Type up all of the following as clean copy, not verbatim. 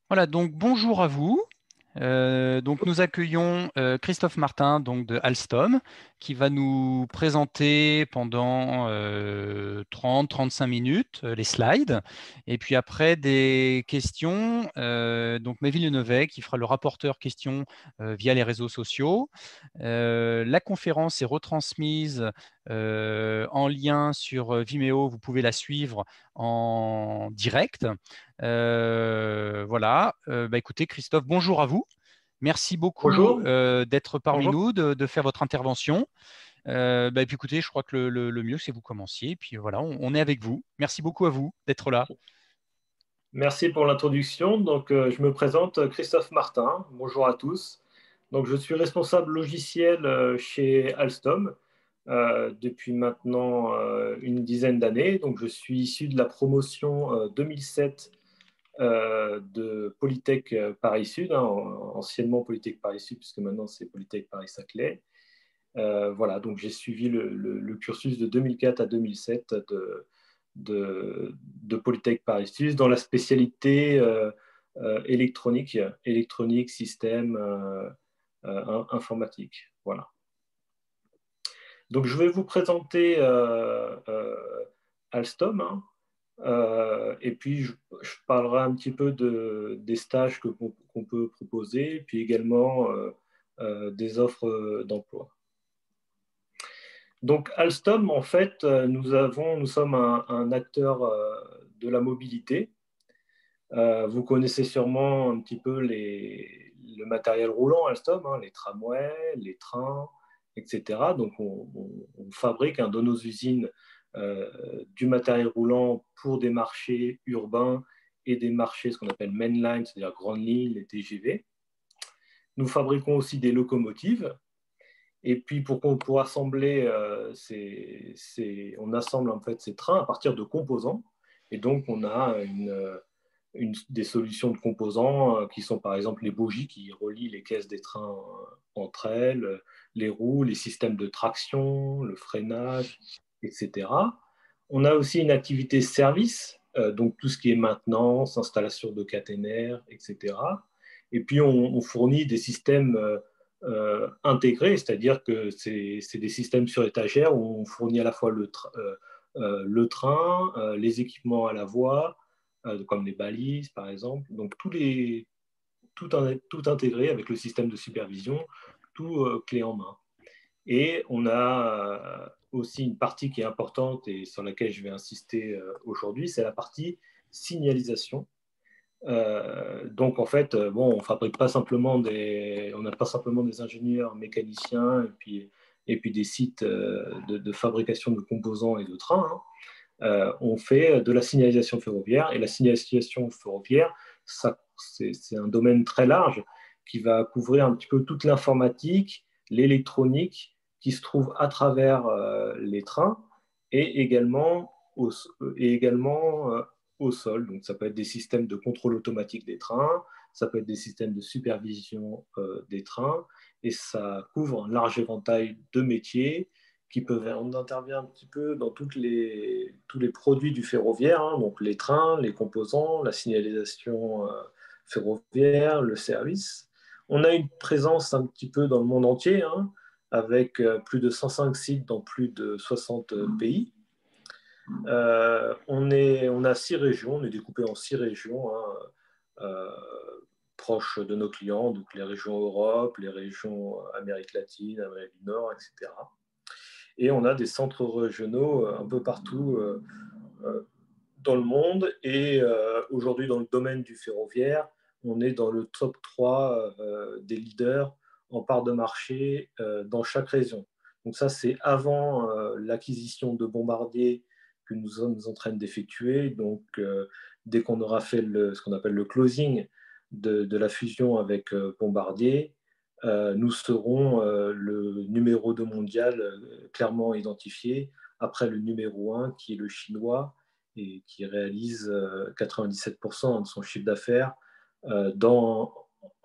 Voilà, donc bonjour à vous. Donc nous accueillons Christophe Martin donc de Alstom qui va nous présenter pendant 30-35 minutes les slides et puis après des questions. Donc Méville Lenevet qui fera le rapporteur questions via les réseaux sociaux. La conférence est retransmise en lien sur Vimeo. Vous pouvez la suivre en direct. Voilà. Écoutez, Christophe, bonjour à vous. Merci beaucoup Bonjour. d'être parmi Bonjour. nous, de faire votre intervention. Et puis écoutez, je crois que le mieux, c'est que vous commenciez. Et puis voilà, on est avec vous. Merci beaucoup à vous d'être là. Merci pour l'introduction. Donc, je me présente Christophe Martin. Bonjour à tous. Donc, je suis responsable logiciel chez Alstom depuis maintenant une dizaine d'années. Donc, je suis issu de la promotion 2007 de Polytech Paris-Sud, hein, anciennement Polytech Paris-Sud, puisque maintenant c'est Polytech Paris-Saclay. Voilà, donc j'ai suivi le cursus de 2004 à 2007 de Polytech Paris-Sud dans la spécialité électronique, système, informatique. Voilà. Donc je vais vous présenter Alstom, hein, et puis je parlerai un petit peu des stages qu'on peut proposer, puis également des offres d'emploi. Donc Alstom, en fait, nous sommes un acteur de la mobilité. Vous connaissez sûrement un petit peu le matériel roulant Alstom, hein, les tramways, les trains, etc. Donc on fabrique dans nos usines du matériel roulant pour des marchés urbains et des marchés, ce qu'on appelle mainline, c'est-à-dire grandes lignes, les TGV. Nous fabriquons aussi des locomotives. Et puis pour assembler, on assemble en fait ces trains à partir de composants. Et donc on a des solutions de composants qui sont par exemple les bogies qui relient les caisses des trains entre elles, les roues, les systèmes de traction, le freinage, etc. On a aussi une activité service, donc tout ce qui est maintenance, installation de caténaires, etc. Et puis on fournit des systèmes intégrés, c'est-à-dire que c'est des systèmes sur étagère où on fournit à la fois le train, les équipements à la voie, comme les balises par exemple, donc tout intégré avec le système de supervision, tout clé en main. Et on a aussi une partie qui est importante et sur laquelle je vais insister aujourd'hui, c'est la partie signalisation. Donc en fait, bon, on fabrique pas simplement on n'a pas simplement des ingénieurs mécaniciens et puis des sites de fabrication de composants et de trains, hein. On fait de la signalisation ferroviaire et la signalisation ferroviaire, c'est un domaine très large qui va couvrir un petit peu toute l'informatique, l'électronique qui se trouve à travers les trains et également au sol. Donc, ça peut être des systèmes de contrôle automatique des trains, ça peut être des systèmes de supervision des trains, et ça couvre un large éventail de métiers on intervient un petit peu dans tous les produits du ferroviaire, hein, donc les trains, les composants, la signalisation ferroviaire, le service. On a une présence un petit peu dans le monde entier, hein, avec plus de 105 sites dans plus de 60 pays. On a 6 régions, on est découpé en 6 régions, hein, proches de nos clients, donc les régions Europe, les régions Amérique latine, Amérique du Nord, etc. Et on a des centres régionaux un peu partout dans le monde. Et aujourd'hui, dans le domaine du ferroviaire, on est dans le top 3 des leaders en part de marché dans chaque région. Donc ça, c'est avant l'acquisition de Bombardier que nous sommes en train d'effectuer. Donc, dès qu'on aura fait ce qu'on appelle le closing de la fusion avec Bombardier, nous serons le numéro 2 mondial clairement identifié, après le numéro 1 qui est le chinois et qui réalise 97% de son chiffre d'affaires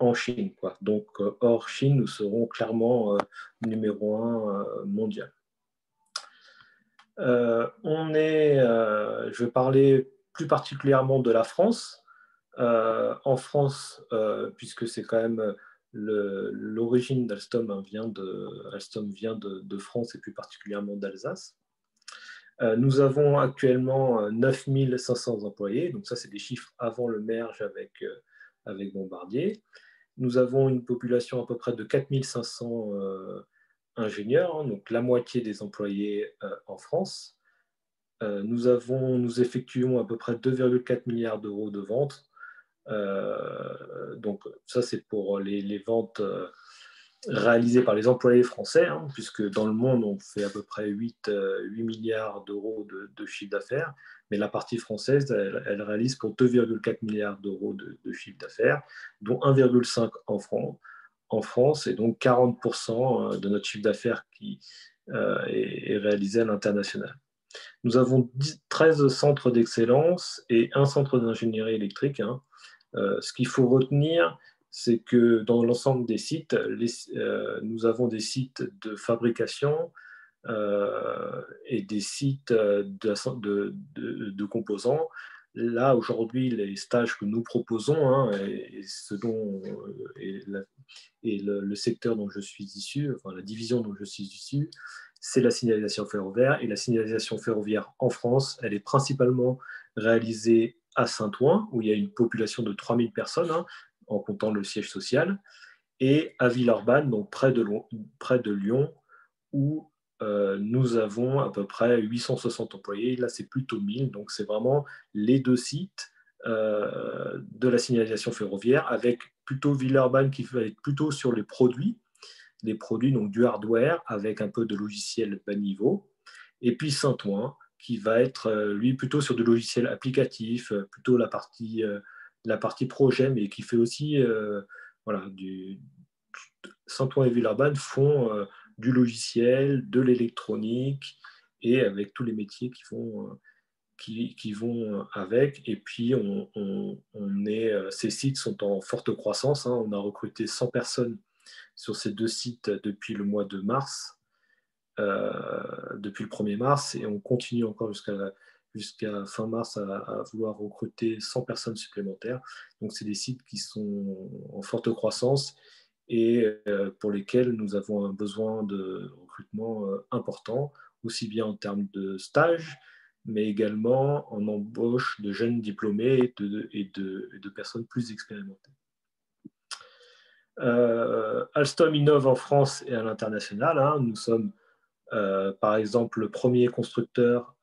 en Chine, quoi. Donc, hors Chine, nous serons clairement numéro 1 mondial. Je vais parler plus particulièrement de la France. En France, puisque c'est quand même l'origine d'Alstom, hein, Alstom vient de France et plus particulièrement d'Alsace. Nous avons actuellement 9 500 employés, donc ça c'est des chiffres avant le merge avec Bombardier. Nous avons une population à peu près de 4 500 ingénieurs, hein, donc la moitié des employés en France. Nous effectuons à peu près 2,4 milliards d'euros de ventes. Donc ça, c'est pour les ventes réalisées par les employés français, hein, puisque dans le monde, on fait à peu près 8 milliards d'euros de chiffre d'affaires. Mais la partie française, elle réalise pour 2,4 milliards d'euros de chiffre d'affaires, dont 1,5 en France, et donc 40% de notre chiffre d'affaires qui est réalisé à l'international. Nous avons 13 centres d'excellence et un centre d'ingénierie électrique, hein. Ce qu'il faut retenir, c'est que dans l'ensemble des sites, nous avons des sites de fabrication et des sites de composants. Là, aujourd'hui, les stages que nous proposons, hein, et le secteur dont je suis issu, enfin la division dont je suis issu, c'est la signalisation ferroviaire. Et la signalisation ferroviaire en France, elle est principalement réalisée à Saint-Ouen, où il y a une population de 3000 personnes, hein, en comptant le siège social, et à Villeurbanne, donc près de Lyon, où nous avons à peu près 860 employés. Là, c'est plutôt 1000, donc c'est vraiment les deux sites de la signalisation ferroviaire, avec plutôt Villeurbanne qui va être plutôt sur les produits, donc du hardware avec un peu de logiciel bas niveau, et puis Saint-Ouen qui va être lui plutôt sur du logiciel applicatif, plutôt la partie projet, mais qui fait aussi voilà, Saint-Ouen et Villeurbanne font du logiciel, de l'électronique, et avec tous les métiers qui vont avec. Et puis, ces sites sont en forte croissance, hein. On a recruté 100 personnes sur ces deux sites depuis le mois de mars, depuis le 1er mars, et on continue encore jusqu'à fin mars à vouloir recruter 100 personnes supplémentaires. Donc, c'est des sites qui sont en forte croissance et pour lesquels nous avons un besoin de recrutement important, aussi bien en termes de stage, mais également en embauche de jeunes diplômés et de personnes plus expérimentées. Alstom innove en France et à l'international, hein. Nous sommes par exemple le premier constructeur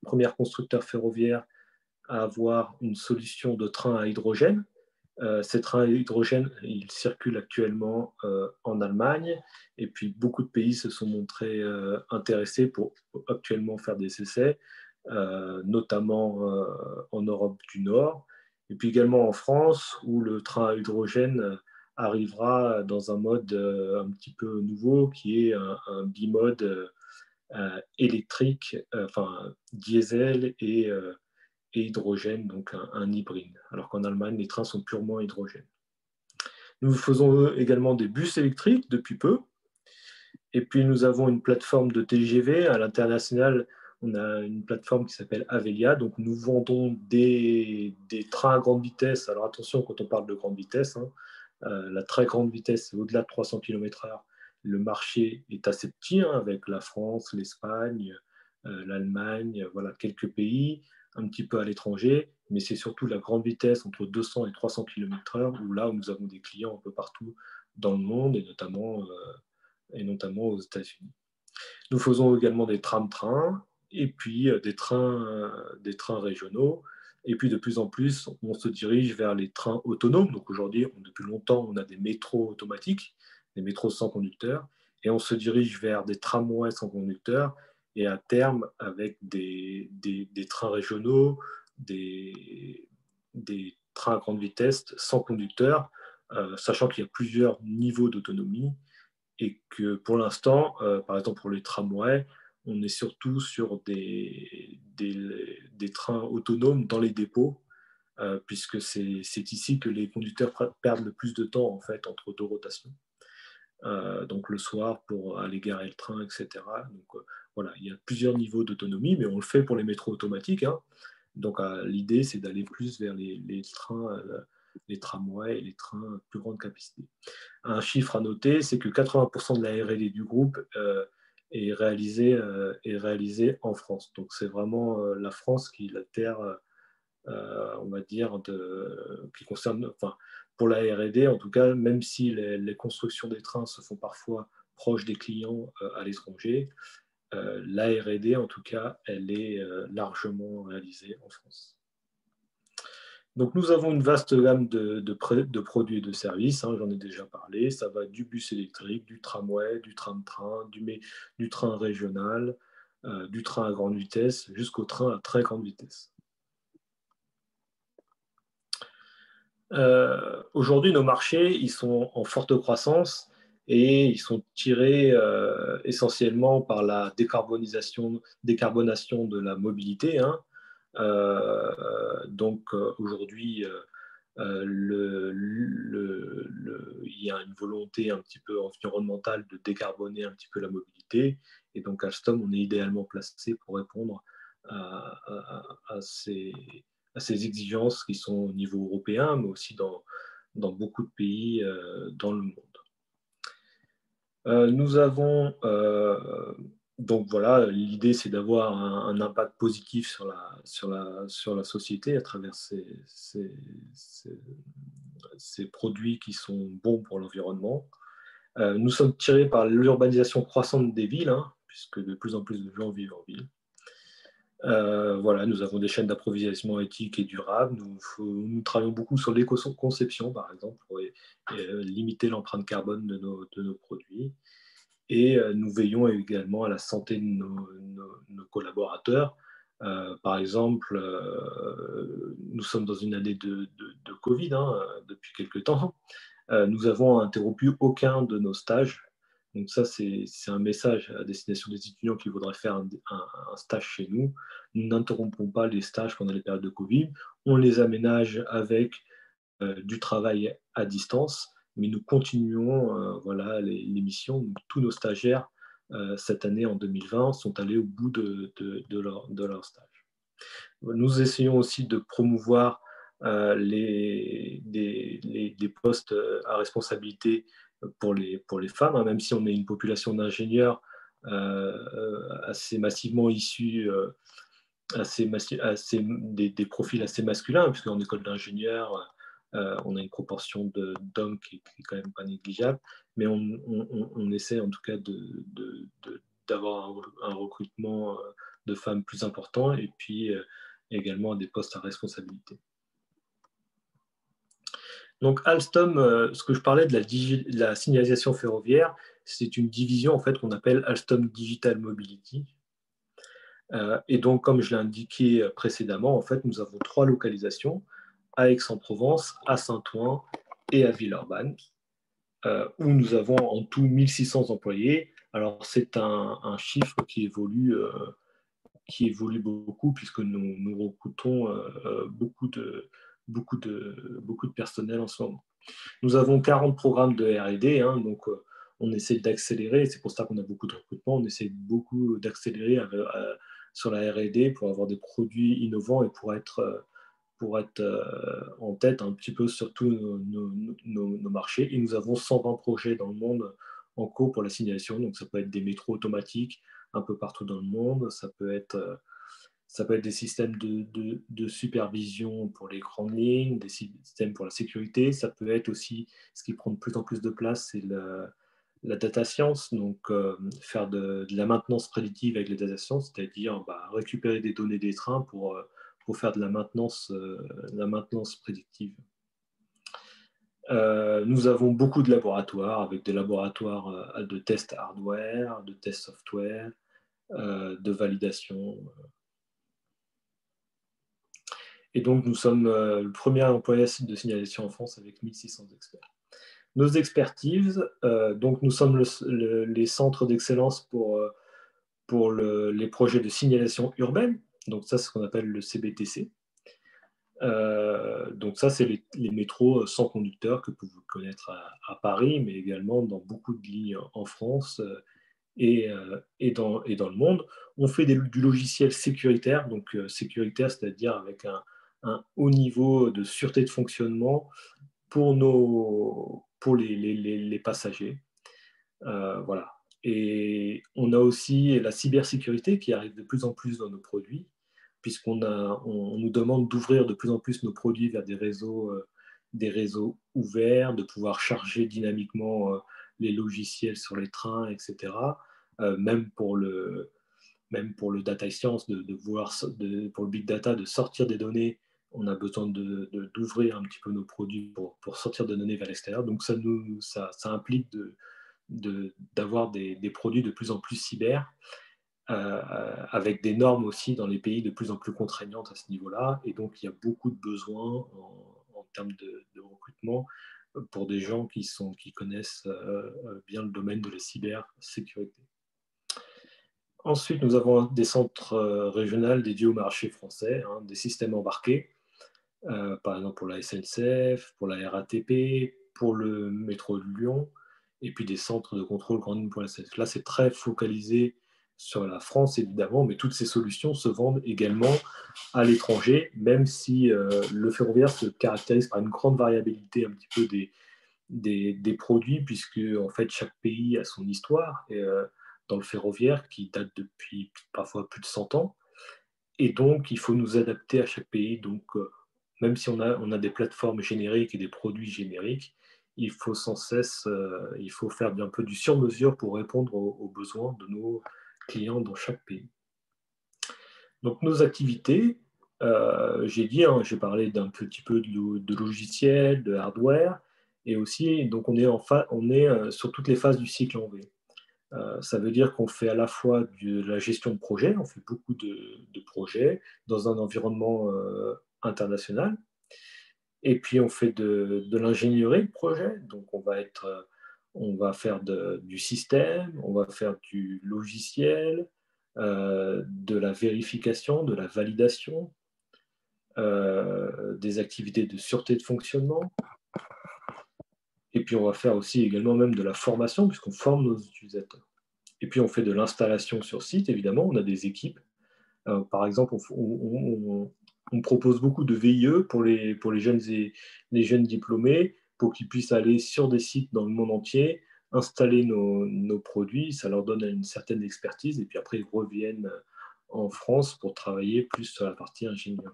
premier constructeur ferroviaire à avoir une solution de train à hydrogène. Ces trains à hydrogène, ils circulent actuellement en Allemagne, et puis beaucoup de pays se sont montrés intéressés pour actuellement faire des essais, notamment en Europe du Nord, et puis également en France, où le train à hydrogène arrivera dans un mode un petit peu nouveau, qui est un bimode électrique, enfin diesel et hydrogène, donc un hybride, alors qu'en Allemagne, les trains sont purement hydrogène. Nous faisons également des bus électriques depuis peu, et puis nous avons une plateforme de TGV à l'international. On a une plateforme qui s'appelle Avelia, donc nous vendons des trains à grande vitesse. Alors attention, quand on parle de grande vitesse, hein, la très grande vitesse, c'est au-delà de 300 km/h. Le marché est assez petit, hein, avec la France, l'Espagne, l'Allemagne, voilà, quelques pays, un petit peu à l'étranger, mais c'est surtout la grande vitesse entre 200 et 300 km/h, où là où nous avons des clients un peu partout dans le monde, et notamment aux États-Unis. Nous faisons également des tram-trains, et puis des trains régionaux. Et puis de plus en plus, on se dirige vers les trains autonomes. Donc aujourd'hui, depuis longtemps, on a des métros automatiques, des métros sans conducteur. et on se dirige vers des tramways sans conducteur et à terme avec des trains régionaux, des trains à grande vitesse sans conducteur, sachant qu'il y a plusieurs niveaux d'autonomie et que pour l'instant, par exemple pour les tramways, on est surtout sur des trains autonomes dans les dépôts, puisque c'est ici que les conducteurs perdent le plus de temps en fait entre deux rotations. Donc le soir pour aller garer le train, etc. Donc voilà, il y a plusieurs niveaux d'autonomie, mais on le fait pour les métros automatiques, hein. Donc l'idée, c'est d'aller plus vers les trains, les tramways et les trains à plus grande capacité. Un chiffre à noter, c'est que 80% de la R&D du groupe est réalisée en France. Donc c'est vraiment la France qui est la terre, on va dire, qui concerne, enfin, pour la R&D, en tout cas, même si les constructions des trains se font parfois proches des clients à l'étranger, la R&D, en tout cas, elle est largement réalisée en France. Donc, nous avons une vaste gamme de produits et de services, hein, j'en ai déjà parlé. Ça va du bus électrique, du tramway, du tram-train, du train régional, du train à grande vitesse, jusqu'au train à très grande vitesse. Aujourd'hui, nos marchés, ils sont en forte croissance et ils sont tirés essentiellement par la décarbonation de la mobilité, hein. Donc aujourd'hui, il y a une volonté un petit peu environnementale de décarboner un petit peu la mobilité. Et donc Alstom, on est idéalement placé pour répondre à ces exigences qui sont au niveau européen, mais aussi dans beaucoup de pays dans le monde. Nous avons donc voilà, l'idée c'est d'avoir un impact positif sur la société à travers ces produits qui sont bons pour l'environnement. Nous sommes tirés par l'urbanisation croissante des villes, hein, puisque de plus en plus de gens vivent en ville. Voilà, nous avons des chaînes d'approvisionnement éthiques et durables. Nous travaillons beaucoup sur l'éco-conception, par exemple, pour limiter l'empreinte carbone de nos produits. Et nous veillons également à la santé de nos collaborateurs. Par exemple, nous sommes dans une année de Covid, hein, depuis quelques temps. Nous avons interrompu aucun de nos stages. Donc ça, c'est un message à destination des étudiants qui voudraient faire un stage chez nous. Nous n'interrompons pas les stages pendant les périodes de Covid. On les aménage avec du travail à distance, mais nous continuons voilà, les missions. Donc, tous nos stagiaires, cette année, en 2020, sont allés au bout de leur stage. Nous essayons aussi de promouvoir des postes à responsabilité pour les femmes, hein, même si on est une population d'ingénieurs assez massivement issus, des profils assez masculins, puisqu'en école d'ingénieur, on a une proportion d'hommes qui est quand même pas négligeable, mais on essaie en tout cas d'avoir un recrutement de femmes plus important et puis également des postes à responsabilité. Donc Alstom, ce que je parlais de la signalisation ferroviaire, c'est une division en fait qu'on appelle Alstom Digital Mobility. Et donc, comme je l'ai indiqué précédemment, en fait, nous avons 3 localisations, à Aix-en-Provence, à Saint-Ouen et à Villeurbanne, où nous avons en tout 1600 employés. Alors, c'est un chiffre qui évolue beaucoup, puisque nous recrutons beaucoup de personnel en ce moment. Nous avons 40 programmes de R&D, hein, donc on essaie d'accélérer, c'est pour ça qu'on a beaucoup de recrutement, on essaie beaucoup d'accélérer sur la R&D pour avoir des produits innovants et pour être en tête un petit peu sur tous nos marchés. Et nous avons 120 projets dans le monde en cours pour la signalisation, donc ça peut être des métros automatiques un peu partout dans le monde, ça peut être des systèmes de supervision pour les grandes lignes, des systèmes pour la sécurité. Ça peut être aussi, ce qui prend de plus en plus de place, c'est la data science, donc faire de la maintenance prédictive avec les data science, c'est-à-dire récupérer des données des trains pour faire de la maintenance prédictive. Nous avons beaucoup de laboratoires, avec des laboratoires de tests hardware, de tests software, de validation. Et donc, nous sommes le premier employeur de signalisation en France avec 1600 experts. Nos expertises, donc nous sommes les centres d'excellence pour les projets de signalisation urbaine. Donc ça, c'est ce qu'on appelle le CBTC. Donc ça, c'est les métros sans conducteur que vous pouvez connaître à Paris, mais également dans beaucoup de lignes en France et dans le monde. On fait du logiciel sécuritaire, donc sécuritaire, c'est-à-dire avec un haut niveau de sûreté de fonctionnement pour les passagers. Voilà. Et on a aussi la cybersécurité qui arrive de plus en plus dans nos produits, puisqu'on nous demande d'ouvrir de plus en plus nos produits vers des réseaux ouverts, de pouvoir charger dynamiquement les logiciels sur les trains, etc. Même pour le data science, pour le big data, de sortir des données, on a besoin d'ouvrir un petit peu nos produits pour sortir des données vers l'extérieur. Donc ça implique d'avoir des produits de plus en plus cyber, avec des normes aussi dans les pays de plus en plus contraignantes à ce niveau-là. Et donc, il y a beaucoup de besoins en termes de recrutement pour des gens qui connaissent bien le domaine de la cybersécurité. Ensuite, nous avons des centres régionaux dédiés au marché français, hein, des systèmes embarqués, par exemple pour la SNCF, pour la RATP, pour le métro de Lyon, et puis des centres de contrôle grande ligne pour la SNCF. Là, c'est très focalisé sur la France, évidemment, mais toutes ces solutions se vendent également à l'étranger, même si le ferroviaire se caractérise par une grande variabilité un petit peu des produits, puisque en fait, chaque pays a son histoire et, dans le ferroviaire qui date depuis parfois plus de 100 ans. Et donc, il faut nous adapter à chaque pays. Donc, même si on a des plateformes génériques et des produits génériques, il faut sans cesse il faut faire un peu du sur-mesure pour répondre aux besoins de nos clients dans chaque pays. Donc, nos activités, j'ai dit, hein, j'ai parlé d'un petit peu de logiciel, de hardware, et aussi, donc on est sur toutes les phases du cycle en V. Ça veut dire qu'on fait à la fois de la gestion de projet, on fait beaucoup de projets dans un environnement international, et puis on fait de l'ingénierie de projet, donc on va faire du système, on va faire du logiciel, de la vérification, de la validation, des activités de sûreté de fonctionnement, et puis on va faire aussi également même de la formation, puisqu'on forme nos utilisateurs. Et puis, on fait de l'installation sur site, évidemment. On a des équipes. Par exemple, on propose beaucoup de VIE pour les jeunes diplômés, pour qu'ils puissent aller sur des sites dans le monde entier, installer nos produits. Ça leur donne une certaine expertise. Et puis après, ils reviennent en France pour travailler plus sur la partie ingénierie.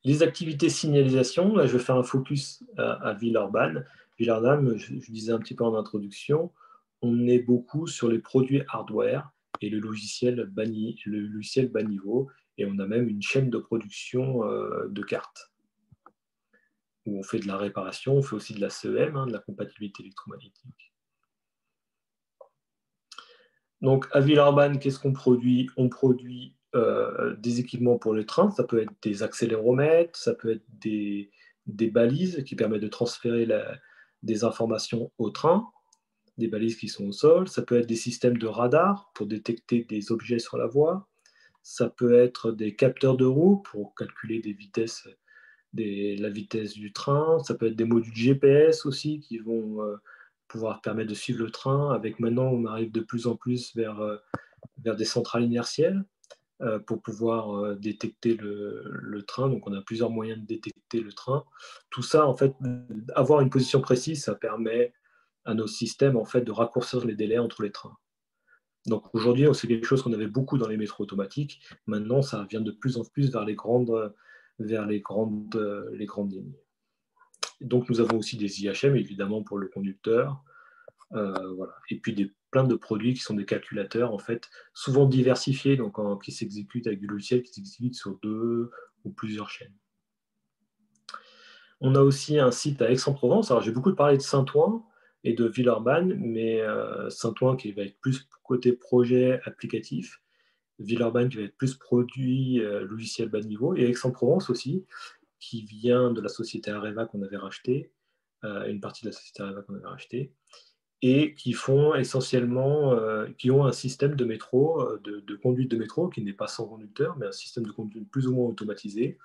Les activités signalisation, là, je vais faire un focus à Villeurbanne. Villeurbanne, je disais un petit peu en introduction, on est beaucoup sur les produits hardware et le logiciel bas niveau, et on a même une chaîne de production de cartes, où on fait de la réparation, on fait aussi de la CEM, hein, de la compatibilité électromagnétique. Donc à Villeurbanne, qu'est-ce qu'on produit? On produit des équipements pour les trains, ça peut être des accéléromètres, ça peut être des balises qui permettent de transférer des informations au train, des balises qui sont au sol, ça peut être des systèmes de radar pour détecter des objets sur la voie, ça peut être des capteurs de roue pour calculer la vitesse du train, ça peut être des modules GPS aussi qui vont pouvoir permettre de suivre le train. Avec maintenant, on arrive de plus en plus vers des centrales inertielles pour pouvoir détecter le train. Donc, on a plusieurs moyens de détecter le train. Tout ça, en fait, avoir une position précise, ça permet à nos systèmes, en fait, de raccourcir les délais entre les trains. Donc, aujourd'hui, c'est quelque chose qu'on avait beaucoup dans les métros automatiques. Maintenant, ça vient de plus en plus vers les grandes lignes. Donc, nous avons aussi des IHM, évidemment, pour le conducteur. Voilà. Et puis plein de produits qui sont des calculateurs, en fait, souvent diversifiés, donc qui s'exécutent avec du logiciel qui s'exécute sur 2 ou plusieurs chaînes. On a aussi un site à Aix-en-Provence. Alors, j'ai beaucoup parlé de Saint-Ouen et de Villeurbanne, mais Saint-Ouen qui va être plus côté projet applicatif, Villeurbanne qui va être plus produit logiciel bas niveau, et Aix-en-Provence aussi, qui vient de la société Areva qu'on avait racheté, une partie de la société Areva qu'on avait racheté, et qui font essentiellement, qui ont un système de métro, de conduite de métro qui n'est pas sans conducteur, mais un système de conduite plus ou moins automatisé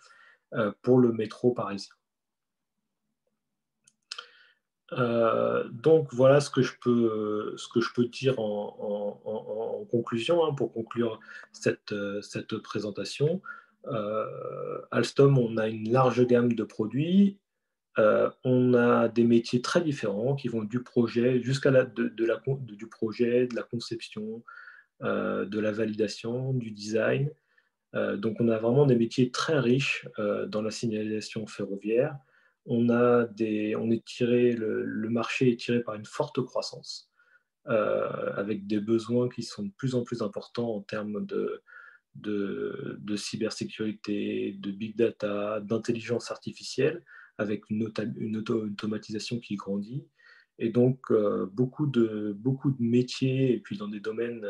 pour le métro parisien. Donc voilà ce que je peux dire en conclusion, hein, pour conclure cette présentation. Alstom, on a une large gamme de produits. On a des métiers très différents qui vont du projet jusqu'à du projet, de la conception, de la validation, du design. Donc on a vraiment des métiers très riches dans la signalisation ferroviaire. Le marché est tiré par une forte croissance, avec des besoins qui sont de plus en plus importants en termes de cybersécurité, de big data, d'intelligence artificielle, avec une automatisation qui grandit. Et donc, beaucoup de métiers, et puis dans des domaines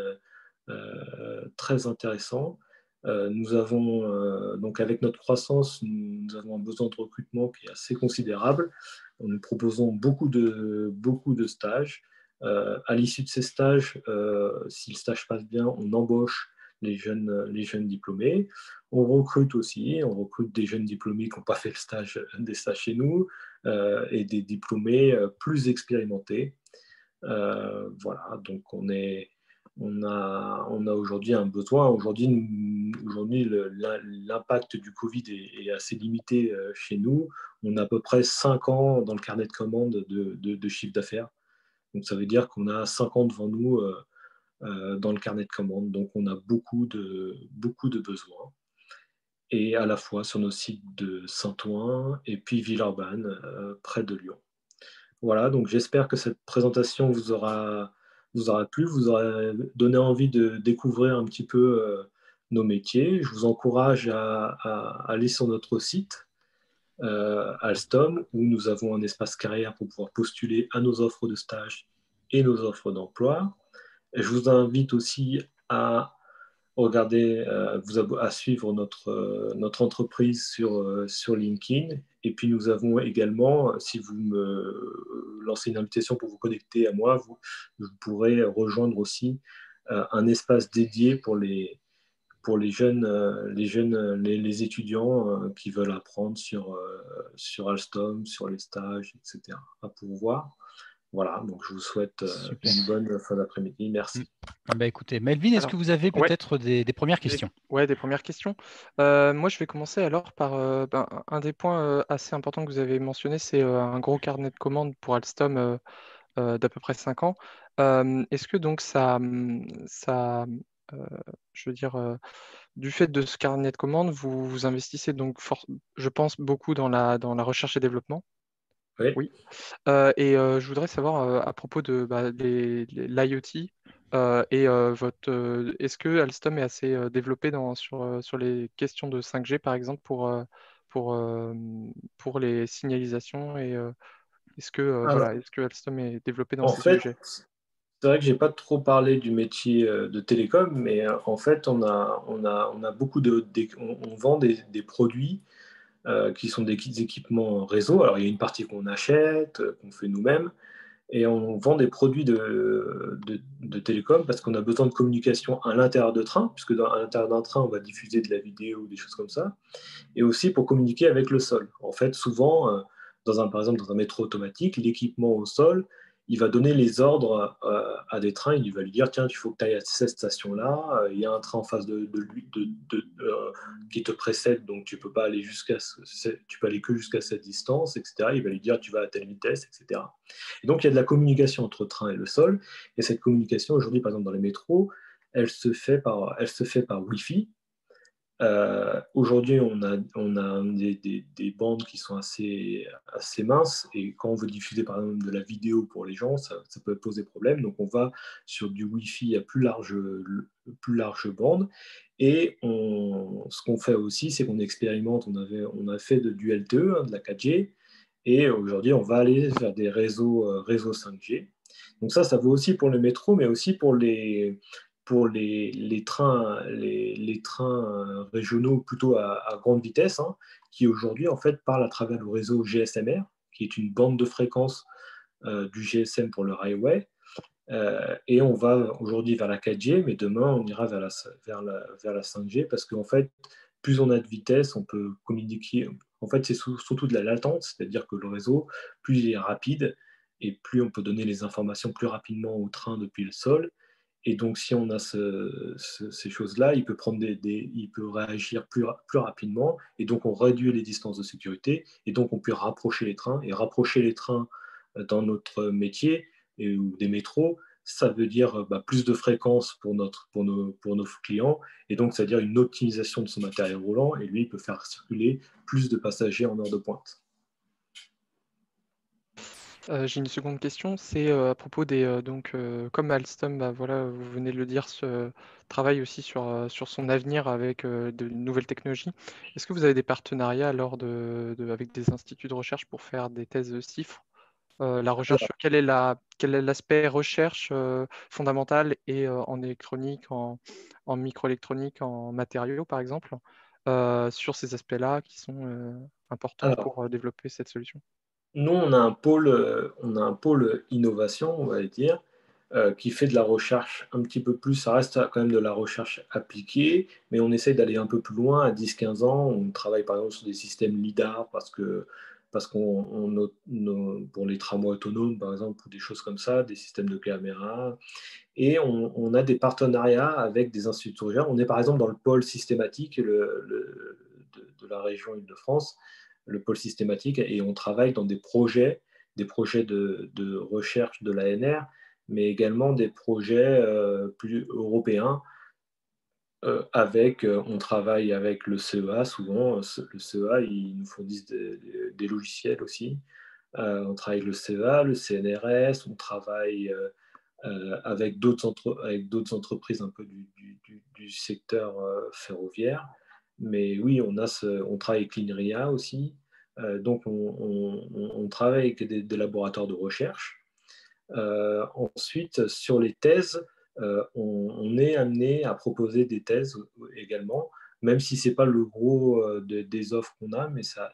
très intéressants. Nous avons, donc avec notre croissance, nous avons un besoin de recrutement qui est assez considérable. Nous proposons beaucoup de stages. À l'issue de ces stages, si le stage passe bien, on embauche les jeunes diplômés. On recrute aussi, on recrute des jeunes diplômés qui n'ont pas fait des stages chez nous, et des diplômés plus expérimentés. Voilà, donc on a aujourd'hui un besoin. Aujourd'hui, l'impact du Covid est assez limité chez nous. On a à peu près 5 ans dans le carnet de commandes de chiffre d'affaires. Donc ça veut dire qu'on a 5 ans devant nous dans le carnet de commandes. Donc on a beaucoup de besoins. Et à la fois sur nos sites de Saint-Ouen et puis Villeurbanne, près de Lyon. Voilà, donc j'espère que cette présentation vous aura plu, vous aura donné envie de découvrir un petit peu nos métiers. Je vous encourage à aller sur notre site Alstom, où nous avons un espace carrière pour pouvoir postuler à nos offres de stage et nos offres d'emploi. Et je vous invite aussi à regarder, à suivre notre entreprise sur LinkedIn. Et puis nous avons également, si vous me lancez une invitation pour vous connecter à moi, vous pourrez rejoindre aussi un espace dédié pour les étudiants qui veulent apprendre sur Alstom, sur les stages, etc. à pourvoir. Voilà, donc je vous souhaite Super. une bonne fin d'après-midi. Merci. Bah, écoutez, Melvin, est-ce que vous avez Ouais, peut-être des premières questions? des premières questions. Moi, je vais commencer alors par un des points assez importants que vous avez mentionné, c'est un gros carnet de commandes pour Alstom d'à peu près 5 ans. Est-ce que donc euh, je veux dire, du fait de ce carnet de commandes, vous investissez donc, je pense, beaucoup dans la recherche et développement? Oui. Oui. Je voudrais savoir à propos de l'IoT est-ce que Alstom est assez développé sur les questions de 5G par exemple pour, euh, pour les signalisations Alors, est-ce que Alstom est développé dans en ces fait, sujets? c'est vrai que j'ai pas trop parlé du métier de télécom, mais en fait, on a on vend des produits qui sont des équipements réseau. Alors, il y a une partie qu'on achète, qu'on fait nous-mêmes, et on vend des produits de télécom parce qu'on a besoin de communication à l'intérieur de train, puisque à l'intérieur d'un train, on va diffuser de la vidéo ou des choses comme ça, et aussi pour communiquer avec le sol. En fait, souvent, par exemple, dans un métro automatique, l'équipement au sol, il va donner les ordres à des trains. Il va lui dire, tiens, il faut que tu ailles à cette station-là. Il y a un train en face de lui qui te précède, donc tu peux pas aller tu peux aller que jusqu'à cette distance, etc. Il va lui dire, tu vas à telle vitesse, etc. Et donc, il y a de la communication entre le train et le sol. Et cette communication, aujourd'hui, par exemple, dans les métros, elle se fait par Wi-Fi. Aujourd'hui, on a des bandes qui sont assez minces, et quand on veut diffuser par exemple de la vidéo pour les gens, ça peut poser problème. Donc on va sur du Wi-Fi à plus large bande. Et ce qu'on fait aussi, c'est qu'on expérimente, on a fait du LTE, hein, de la 4G, Et aujourd'hui, on va aller vers des réseaux 5G. Donc ça vaut aussi pour le métro, mais aussi pour les trains régionaux plutôt à grande vitesse, hein, qui aujourd'hui en fait parlent à travers le réseau GSMR, qui est une bande de fréquence du GSM pour le railway. Et on va aujourd'hui vers la 4G, mais demain on ira vers la 5G parce qu'en fait, plus on a de vitesse, on peut communiquer. En fait, c'est surtout de la latence, c'est-à-dire que le réseau, plus il est rapide et plus on peut donner les informations plus rapidement au train depuis le sol. Et donc, si on a ces choses-là, il peut réagir plus rapidement. Et donc, on réduit les distances de sécurité. Et donc, on peut rapprocher les trains. Et rapprocher les trains dans notre métier ou des métros, ça veut dire plus de fréquences pour nos clients. Et donc, ça veut dire une optimisation de son matériel roulant. Et lui, il peut faire circuler plus de passagers en heure de pointe. J'ai une seconde question, c'est à propos comme Alstom, bah, voilà, vous venez de le dire, travaille aussi sur son avenir avec de nouvelles technologies. Est-ce que vous avez des partenariats alors avec des instituts de recherche pour faire des thèses de chiffres? La recherche, quel est l'aspect recherche fondamental et en électronique, en microélectronique, en matériaux par exemple, sur ces aspects-là qui sont importants Alors, pour développer cette solution? nous, on a un pôle innovation, on va dire, qui fait de la recherche un petit peu plus. Ça reste quand même de la recherche appliquée, mais on essaye d'aller un peu plus loin. À 10-15 ans, on travaille par exemple sur des systèmes LIDAR pour les tramways autonomes, par exemple, ou des choses comme ça, des systèmes de caméra. Et on a des partenariats avec des instituts de recherche. On est par exemple dans le pôle systématique de la région Île-de-France, le pôle systématique, et on travaille dans des projets de recherche de l'ANR, mais également des projets plus européens. On travaille avec le CEA souvent. Le CEA, ils nous fournissent des logiciels aussi. On travaille avec le CEA, le CNRS, on travaille avec d'autres entreprises un peu du secteur ferroviaire. Mais oui, on travaille avec l'INRIA aussi. Donc, on travaille avec des laboratoires de recherche. Ensuite, sur les thèses, on est amené à proposer des thèses également, même si ce n'est pas le gros des offres qu'on a, mais ça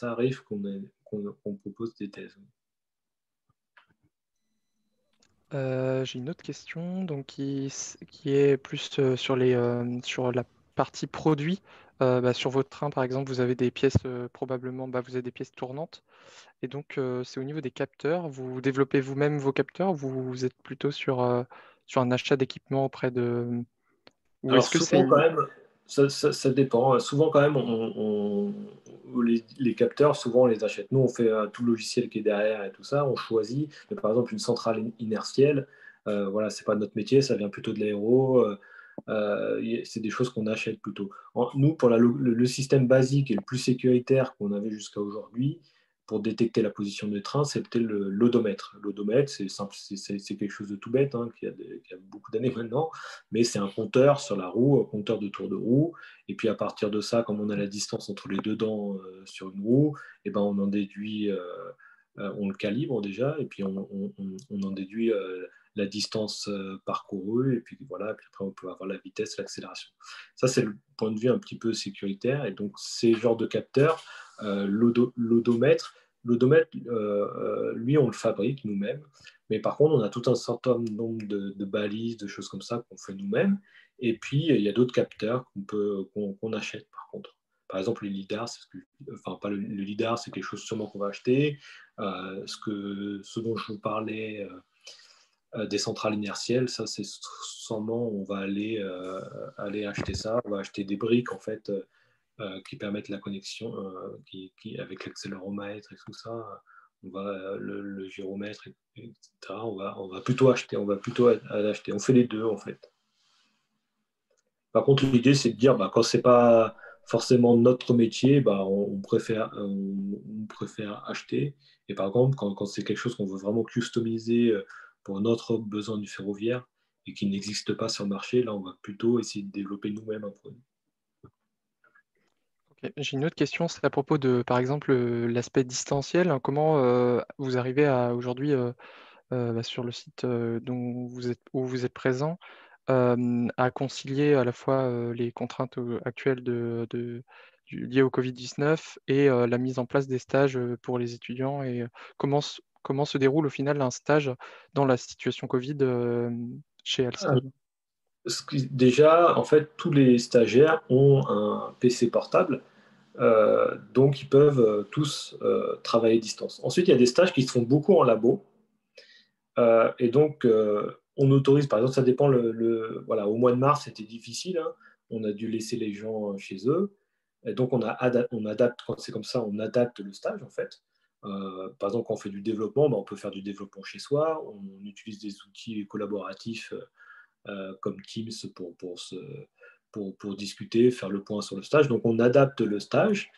arrive qu'on propose des thèses. J'ai une autre question donc qui est plus sur la partie produit. Bah, sur votre train, par exemple, vous avez des pièces, probablement, bah, vous avez des pièces tournantes. Et donc, c'est au niveau des capteurs. Vous développez vous-même vos capteurs ou vous êtes plutôt sur un achat d'équipement auprès de... Ou Alors est-ce que c'est... souvent quand même, ça dépend. Souvent quand même, les capteurs, souvent on les achète. Nous, on fait tout le logiciel qui est derrière et tout ça, on choisit. Mais par exemple, une centrale inertielle, voilà, c'est pas notre métier, ça vient plutôt de l'aéro. C'est des choses qu'on achète plutôt. Nous, pour le système basique et le plus sécuritaire qu'on avait jusqu'à aujourd'hui, pour détecter la position des trains, c'était l'odomètre. L'odomètre, c'est simple, c'est quelque chose de tout bête, hein, qui a beaucoup d'années maintenant, mais c'est un compteur sur la roue, un compteur de tour de roue. Et puis à partir de ça, comme on a la distance entre les deux dents sur une roue, et ben on en déduit, on le calibre déjà, et puis on en déduit la distance parcourue, et puis voilà, et puis après on peut avoir la vitesse, l'accélération. Ça, c'est le point de vue un petit peu sécuritaire. Et donc ces genres de capteurs, l'odomètre, lui, on le fabrique nous-mêmes. Mais par contre, on a tout un certain nombre de balises, de choses comme ça qu'on fait nous-mêmes. Et puis, il y a d'autres capteurs qu'on achète, par contre. Par exemple, les lidars, enfin, pas le lidar, c'est quelque chose sûrement qu'on va acheter. Ce dont je vous parlais, des centrales inertielles, ça, c'est sûrement, on va aller acheter ça. On va acheter des briques, en fait, qui permettent la connexion avec l'accéléromètre et tout ça. Le gyromètre, etc. On va plutôt acheter, acheter. On fait les deux, en fait. Par contre, l'idée, c'est de dire, quand c'est pas forcément notre métier, on préfère acheter. Et par contre, quand c'est quelque chose qu'on veut vraiment customiser pour notre besoin du ferroviaire et qui n'existe pas sur le marché, là, on va plutôt essayer de développer nous-mêmes un produit. Ok. J'ai une autre question, c'est à propos de, par exemple, l'aspect distanciel. Comment vous arrivez à aujourd'hui, sur le site où vous êtes présent, à concilier à la fois les contraintes actuelles liées au Covid-19 et la mise en place des stages pour les étudiants et comment se déroule au final un stage dans la situation Covid chez Alstom? Déjà, en fait, tous les stagiaires ont un PC portable, donc ils peuvent tous travailler à distance. Ensuite, il y a des stages qui se font beaucoup en labo, et donc on autorise, par exemple, ça dépend, voilà, au mois de mars, c'était difficile, hein. On a dû laisser les gens chez eux, et donc on adapte, quand c'est comme ça, on adapte le stage, en fait. Par exemple, quand on fait du développement, ben, on peut faire du développement chez soi, on utilise des outils collaboratifs comme Teams pour discuter, faire le point sur le stage. Donc on adapte le stage.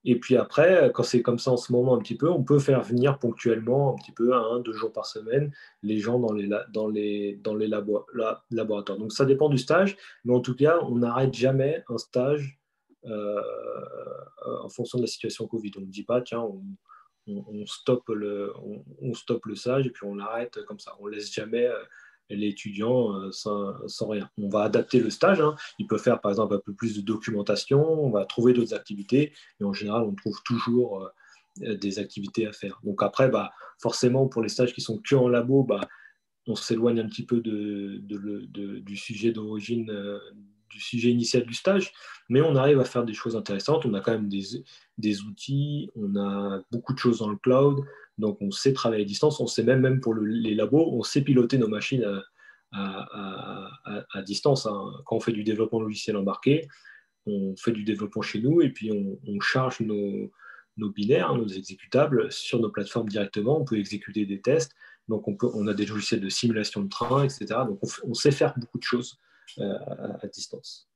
Et puis après, quand c'est comme ça en ce moment un petit peu, on peut faire venir ponctuellement, un petit peu, 1, 2 jours par semaine, les gens dans les laboratoires. Donc ça dépend du stage, mais en tout cas, on n'arrête jamais un stage en fonction de la situation Covid. On ne dit pas, tiens, on stoppe on stoppe le stage et puis on l'arrête comme ça. On ne laisse jamais l'étudiant sans rien. On va adapter le stage, hein. Il peut faire par exemple un peu plus de documentation, on va trouver d'autres activités, et en général, on trouve toujours des activités à faire. Donc après, bah, forcément, pour les stages qui sont que en labo, bah, on s'éloigne un petit peu du sujet d'origine, du sujet initial du stage, mais on arrive à faire des choses intéressantes. On a quand même des outils, on a beaucoup de choses dans le cloud, donc on sait travailler à distance, on sait même pour les labos, on sait piloter nos machines à distance, hein. Quand on fait du développement logiciel embarqué, on fait du développement chez nous et puis on charge nos binaires, nos exécutables sur nos plateformes directement. On peut exécuter des tests. Donc, on a des logiciels de simulation de train, etc. Donc, on sait faire beaucoup de choses à distance.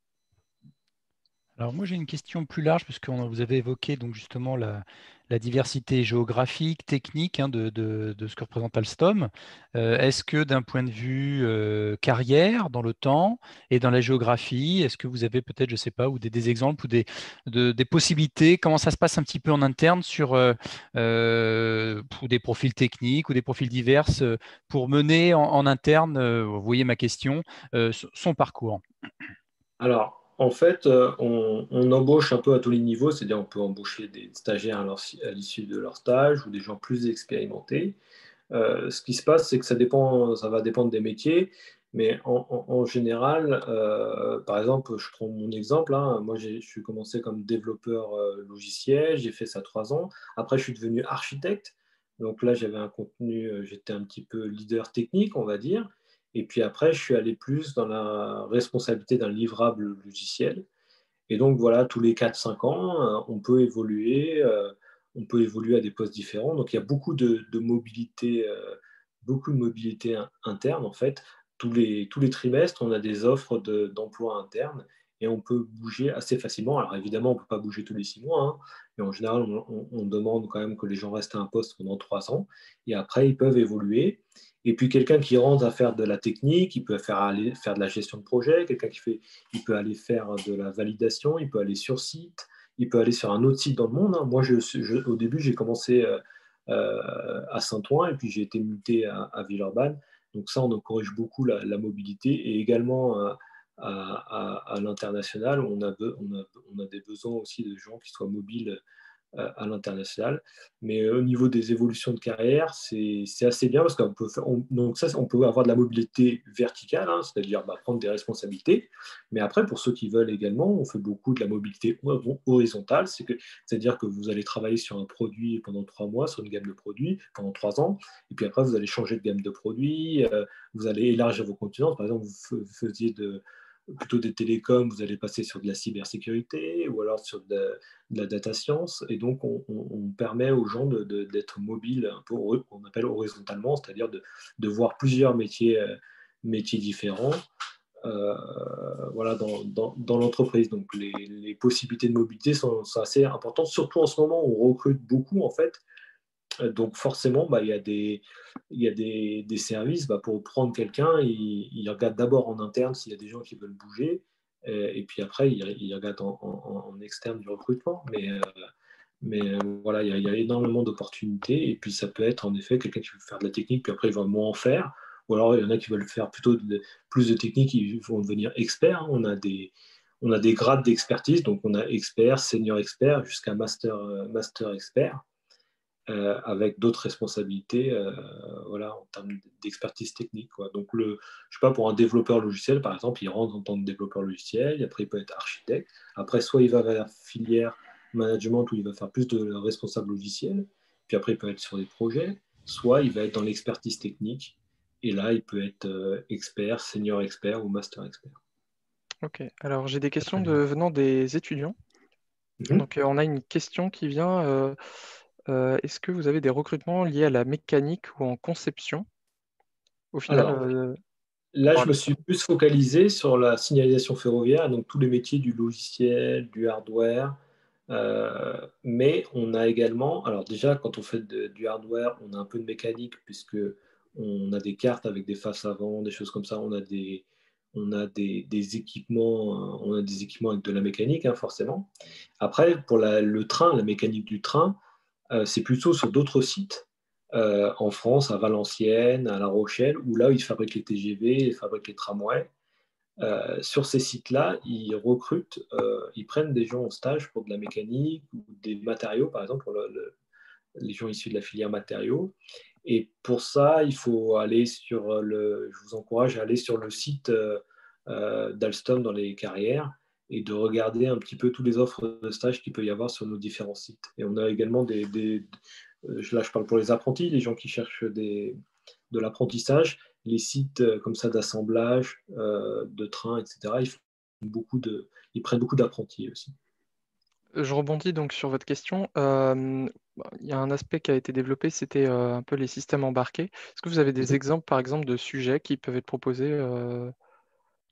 Alors moi j'ai une question plus large puisque vous avez évoqué donc justement la diversité géographique, technique, hein, de ce que représente Alstom. Est-ce que d'un point de vue carrière dans le temps et dans la géographie, est-ce que vous avez peut-être, je ne sais pas, ou des exemples ou des possibilités, comment ça se passe un petit peu en interne sur pour des profils techniques ou des profils divers pour mener en interne, vous voyez ma question, son parcours. Alors, en fait, on embauche un peu à tous les niveaux, c'est-à-dire on peut embaucher des stagiaires à l'issue de leur stage ou des gens plus expérimentés. Ce qui se passe, c'est que ça va dépendre des métiers, mais en général, par exemple, je prends mon exemple, hein. Moi, je suis commencé comme développeur logiciel, j'ai fait ça 3 ans. Après, je suis devenu architecte. Donc là, j'avais un contenu, j'étais un petit peu leader technique, on va dire. Et puis après, je suis allé plus dans la responsabilité d'un livrable logiciel. Et donc voilà, tous les 4 5 ans, on peut évoluer à des postes différents. Donc il y a beaucoup de mobilité interne en fait. Tous les trimestres, on a des offres d'emploi interne et on peut bouger assez facilement. Alors évidemment, on ne peut pas bouger tous les 6 mois, hein, mais en général, on demande quand même que les gens restent à un poste pendant 3 ans et après, ils peuvent évoluer. Et puis quelqu'un qui rentre à faire de la technique, il peut aller faire de la gestion de projet. Quelqu'un il peut aller faire de la validation, il peut aller sur site, il peut aller sur un autre site dans le monde, hein. Moi, au début, j'ai commencé à Saint-Ouen et puis j'ai été muté à Villeurbanne. Donc ça, on encourage beaucoup la mobilité et également à l'international, on a des besoins aussi de gens qui soient mobiles à l'international. Mais au niveau des évolutions de carrière, c'est assez bien parce qu'on peut donc ça, on peut avoir de la mobilité verticale, hein, c'est-à-dire prendre des responsabilités. Mais après, pour ceux qui veulent également, on fait beaucoup de la mobilité horizontale, c'est-à-dire que vous allez travailler sur un produit pendant 3 mois, sur une gamme de produits pendant 3 ans, et puis après, vous allez changer de gamme de produits, vous allez élargir vos compétences. Par exemple, vous faisiez plutôt des télécoms, vous allez passer sur de la cybersécurité ou alors sur de la data science. Et donc, on permet aux gens d'être mobiles un peu, on appelle horizontalement, c'est-à-dire de voir plusieurs métiers différents voilà, dans l'entreprise. Donc, les possibilités de mobilité sont assez importantes, surtout en ce moment où on recrute beaucoup, en fait. Donc forcément, il y a des services, pour prendre quelqu'un, ils regardent d'abord en interne s'il y a des gens qui veulent bouger. Et puis après, il regarde en externe du recrutement. Mais voilà, il y a énormément d'opportunités. Et puis ça peut être en effet quelqu'un qui veut faire de la technique, puis après il va moins en faire. Ou alors il y en a qui veulent faire plutôt plus de technique, ils vont devenir experts. On a des grades d'expertise, donc on a expert, senior expert, jusqu'à master expert, avec d'autres responsabilités, voilà, en termes d'expertise technique, quoi. Donc, je sais pas, pour un développeur logiciel, par exemple, il rentre en tant que développeur logiciel, après il peut être architecte. Après, soit il va vers la filière management où il va faire plus de responsable logiciel, puis après il peut être sur des projets, soit il va être dans l'expertise technique, et là il peut être expert, senior expert ou master expert. Ok, alors j'ai des questions Très bien. venant des étudiants. Mhm. Donc on a une question qui vient, est-ce que vous avez des recrutements liés à la mécanique ou en conception? Au final, Alors, là, pour je me suis Alstom. plus focalisé sur la signalisation ferroviaire, donc tous les métiers du logiciel, du hardware. Mais on a également, alors déjà, quand on fait du hardware, on a un peu de mécanique, puisque on a des cartes avec des faces avant, des choses comme ça. On a des équipements, on a des équipements avec de la mécanique, hein, forcément. Après, pour le train, la mécanique du train, c'est plutôt sur d'autres sites, en France, à Valenciennes, à La Rochelle, où là, ils fabriquent les TGV, ils fabriquent les tramways. Sur ces sites-là, ils recrutent, ils prennent des gens en stage pour de la mécanique ou des matériaux, par exemple, pour les gens issus de la filière matériaux. Et pour ça, il faut aller je vous encourage à aller sur le site d'Alstom dans les carrières et de regarder un petit peu toutes les offres de stage qu'il peut y avoir sur nos différents sites. Et on a également là je parle pour les apprentis, les gens qui cherchent de l'apprentissage, les sites comme ça d'assemblage, de trains, etc. Ils prennent beaucoup d'apprentis aussi. Je rebondis donc sur votre question. Il y a un aspect qui a été développé, c'était un peu les systèmes embarqués. Est-ce que vous avez des exemples, par exemple, de sujets qui peuvent être proposés,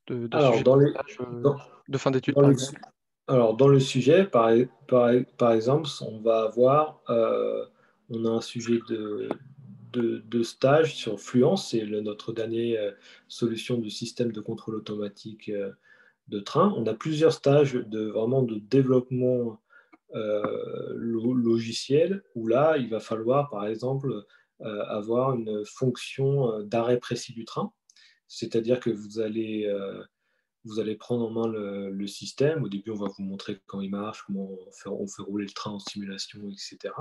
de Alors, sujets de stage dans, de fin d'études, dans par le, exemple? alors, dans le sujet, par exemple, on va avoir, on a un sujet de stage sur Fluence, c'est notre dernière solution de système de contrôle automatique de train. On a plusieurs stages vraiment de développement logiciel où là, il va falloir, par exemple, avoir une fonction d'arrêt précis du train. C'est-à-dire que vous allez prendre en main le système. Au début, on va vous montrer comment il marche, comment on fait rouler le train en simulation, etc.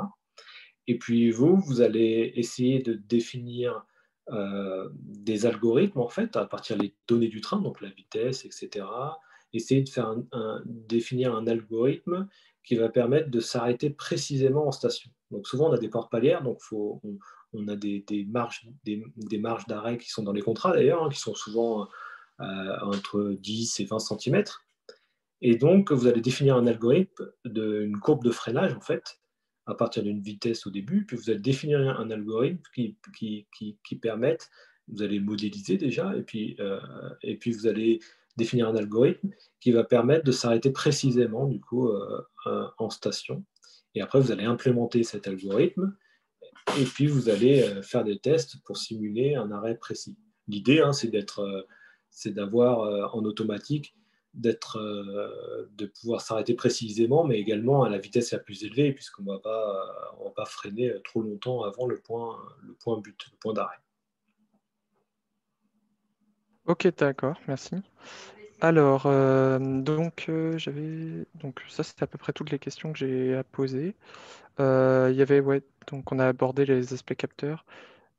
Et puis vous allez essayer de définir des algorithmes, en fait, à partir des données du train, donc la vitesse, etc. Essayer de définir un algorithme qui va permettre de s'arrêter précisément en station. Donc souvent, on a des portes palières, donc on a des marges d'arrêt qui sont dans les contrats, d'ailleurs, hein, qui sont souvent entre 10 et 20 cm. Et donc, vous allez définir un algorithme une courbe de freinage, en fait, à partir d'une vitesse au début, puis vous allez définir un algorithme qui permette, vous allez modéliser déjà, et puis vous allez définir un algorithme qui va permettre de s'arrêter précisément, du coup, en station. Et après, vous allez implémenter cet algorithme, et puis vous allez faire des tests pour simuler un arrêt précis. L'idée, hein, c'est d'avoir en automatique de pouvoir s'arrêter précisément, mais également à la vitesse la plus élevée, puisqu'on ne va pas freiner trop longtemps avant le point but, le point d'arrêt. Ok, d'accord, merci. Alors, donc ça, c'était à peu près toutes les questions que j'ai à poser. Il y avait, ouais, donc on a abordé les aspects capteurs.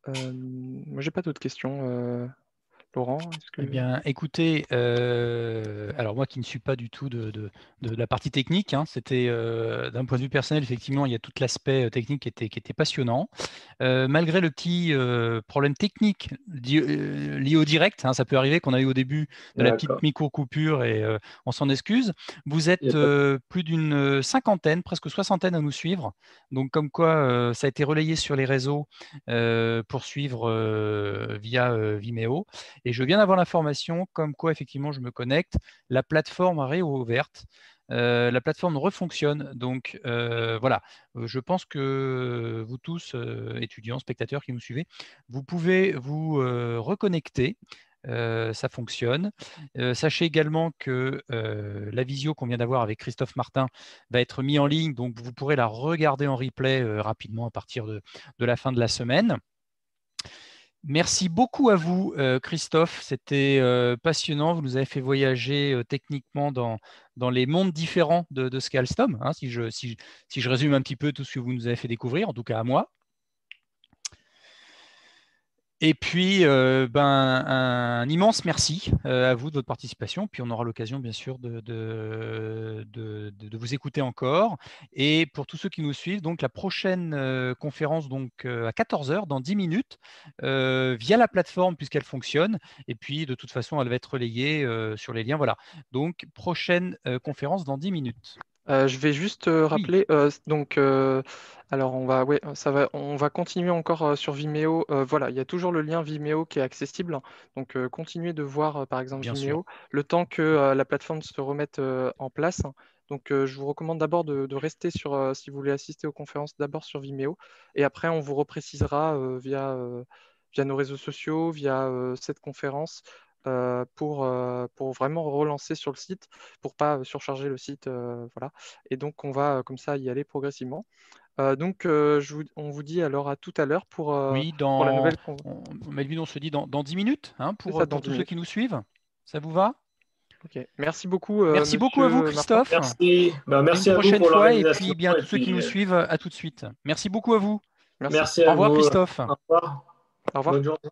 Moi, j'ai pas d'autres questions. Laurent, est-ce Eh que... bien, écoutez, alors moi qui ne suis pas du tout de la partie technique, hein, c'était d'un point de vue personnel, effectivement, il y a tout l'aspect technique qui était passionnant. Malgré le petit problème technique lié au direct, hein, ça peut arriver qu'on a eu au début de la petite D'accord. micro-coupure et on s'en excuse. Vous Il y a êtes pas de- plus d'une cinquantaine, presque soixantaine à nous suivre. Donc comme quoi, ça a été relayé sur les réseaux pour suivre via Vimeo. Et je viens d'avoir l'information comme quoi, effectivement, je me connecte. La plateforme a réouverte. La plateforme refonctionne. Donc voilà, je pense que vous tous, étudiants, spectateurs qui nous suivez, vous pouvez vous reconnecter. ça fonctionne. Sachez également que la visio qu'on vient d'avoir avec Christophe Martin va être mise en ligne, donc vous pourrez la regarder en replay rapidement à partir de la fin de la semaine. Merci beaucoup à vous, Christophe. C'était passionnant. Vous nous avez fait voyager techniquement dans les mondes différents de ce qu'est Alstom, hein, si je résume un petit peu tout ce que vous nous avez fait découvrir, en tout cas à moi. Et puis, un immense merci à vous de votre participation. Puis on aura l'occasion, bien sûr, de vous écouter encore. Et pour tous ceux qui nous suivent, donc la prochaine conférence donc, à 14h, dans 10 minutes, via la plateforme, puisqu'elle fonctionne. Et puis, de toute façon, elle va être relayée sur les liens. Voilà. Donc, prochaine conférence dans 10 minutes. Je vais juste rappeler, alors on va continuer encore sur Vimeo. Voilà, il y a toujours le lien Vimeo qui est accessible. Donc, continuez de voir, par exemple, Bien sûr. Vimeo, le temps que la plateforme se remette en place. Donc, je vous recommande d'abord de rester sur, si vous voulez assister aux conférences, d'abord sur Vimeo. Et après, on vous reprécisera via nos réseaux sociaux, via cette conférence, pour vraiment relancer sur le site, pour pas surcharger le site. Voilà. Et donc, on va comme ça y aller progressivement. On vous dit alors à tout à l'heure Oui, pour la nouvelle. Melvin, on se dit dans 10 minutes, hein, C'est ça, dans pour 10 tous ceux minutes. qui nous suivent. Ça vous va? Ok. Merci beaucoup, Merci beaucoup à vous, monsieur Martin. Christophe. Merci. À Merci une à vous prochaine pour fois. Et l'organisation puis, bien, et tous ceux qui puis nous suivent, à tout de suite. Merci beaucoup à vous. Merci. merci Au à revoir, vous. Christophe. Au revoir. Au revoir. Bonne journée.